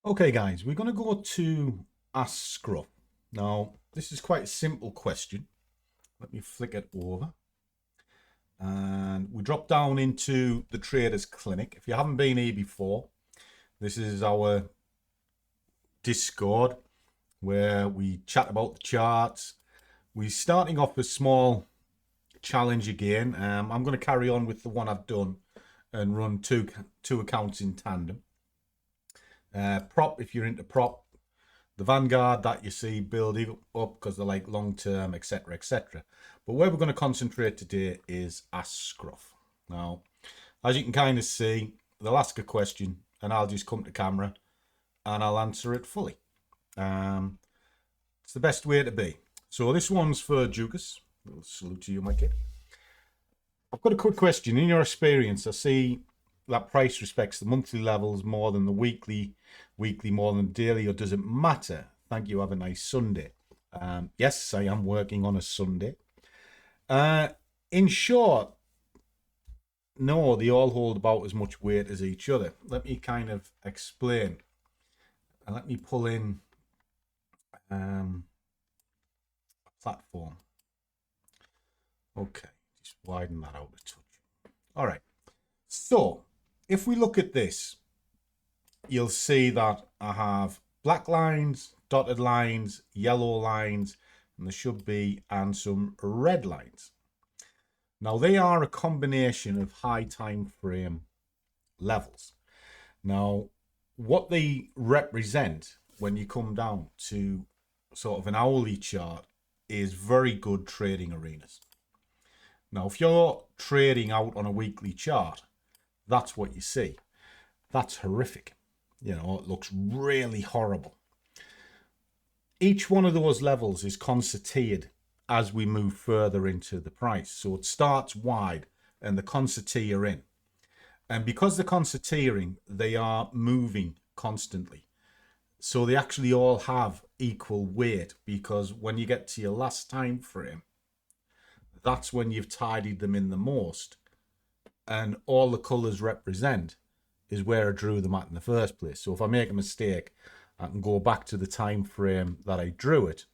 Okay, guys, we're going to go to Ask Scruff. Now, this is quite a simple question. Let me flick it over. And we drop down into the Traders Clinic. If you haven't been here before, this is our Discord where we chat about the charts. We're starting off a small challenge again. I'm going to carry on with the one I've done and run two accounts in tandem. Prop, if you're into prop, the Vanguard that you see building up because they're like long term, etc., etc. But where we're going to concentrate today is Ask Scruff. Now, as you can kind of see, they'll ask a question and I'll just come to camera and I'll answer it fully. It's the best way to be. So this one's for Jukas. Salute to you, my kid. I've got a quick question. In your experience, I see that price respects the monthly levels more than the weekly more than daily, or does it matter? Thank you. Have a nice Sunday. Yes, I am working on a Sunday. In short, no, they all hold about as much weight as each other. Let me kind of explain. And let me pull in a platform. Okay, just widen that out a touch. All right. So if we look at this, you'll see that I have black lines, dotted lines, yellow lines, and there should be, and some red lines. Now they are a combination of high time frame levels. Now, what they represent when you come down to sort of an hourly chart is very good trading arenas. Now, if you're trading out on a weekly chart, that's what you see. That's horrific. You know, it looks really horrible. Each one of those levels is concertinaed as we move further into the price. So it starts wide and the concertina are in. And because the concertinaing, they are moving constantly. So they actually all have equal weight, because when you get to your last time frame, that's when you've tidied them in the most. And all the colours represent is where I drew them at in the first place. So if I make a mistake, I can go back to the time frame that I drew it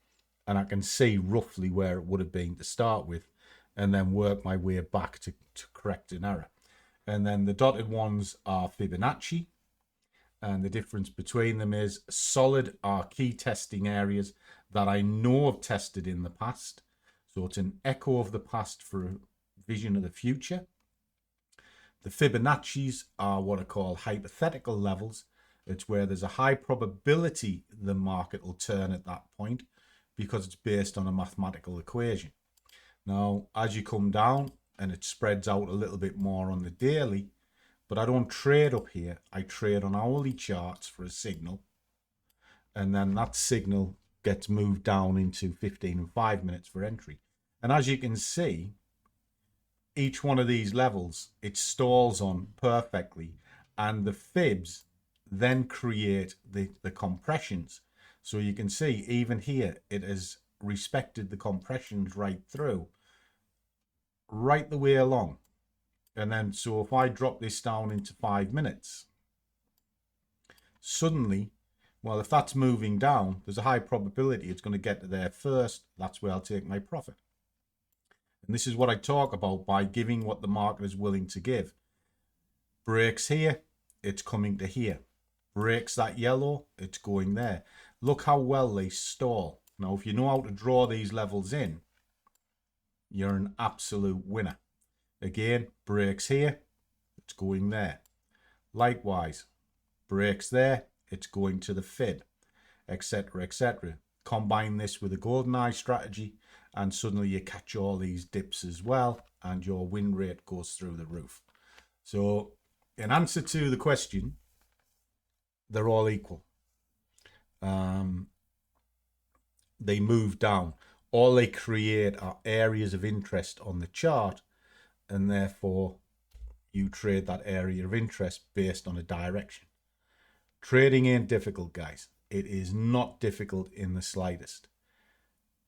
and I can see roughly where it would have been to start with, and then work my way back to correct an error. And then the dotted ones are Fibonacci, and the difference between them is solid are key testing areas that I know I've tested in the past. So it's an echo of the past for a vision of the future. The Fibonacci's are what I call hypothetical levels. It's where there's a high probability the market will turn at that point because it's based on a mathematical equation. Now, as you come down and it spreads out a little bit more on the daily, but I don't trade up here. I trade on hourly charts for a signal. And then that signal gets moved down into 15 and 5 minutes for entry. And as you can see, each one of these levels, it stalls on perfectly, and the fibs then create the compressions. So you can see even here, it has respected the compressions right through, right the way along. And then, so if I drop this down into 5 minutes, suddenly, well, if that's moving down, there's a high probability it's going to get to there first. That's where I'll take my profit. And this is what I talk about by giving what the market is willing to give. Breaks here, it's coming to here. Breaks that yellow, it's going there. Look how well they stall. Now, if you know how to draw these levels in, you're an absolute winner. Again, breaks here, it's going there. Likewise, breaks there, it's going to the fib, etc., etc. Combine this with a golden eye strategy, and suddenly you catch all these dips as well, and your win rate goes through the roof. So in answer to the question, they're all equal. They move down. All they create are areas of interest on the chart, and therefore you trade that area of interest based on a direction. Trading ain't difficult, guys. It is not difficult in the slightest.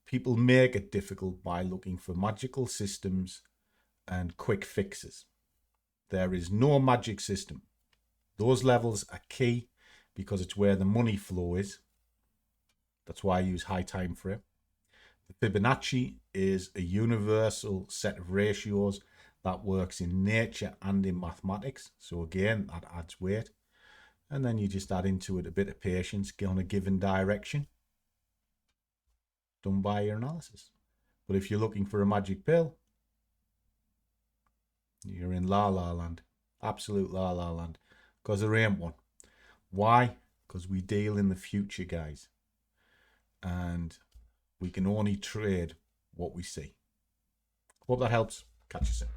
People make it difficult by looking for magical systems and quick fixes. There is no magic system. Those levels are key. because it's where the money flow is. That's why I use high time frame. The Fibonacci is a universal set of ratios that works in nature and in mathematics. So again, that adds weight. And then you just add into it a bit of patience on a given direction, done by your analysis. But if you're looking for a magic pill, you're in la-la land, absolute la-la land, because there ain't one. Why? Because we deal in the future, guys. And we can only trade what we see. Hope that helps. Catch you soon.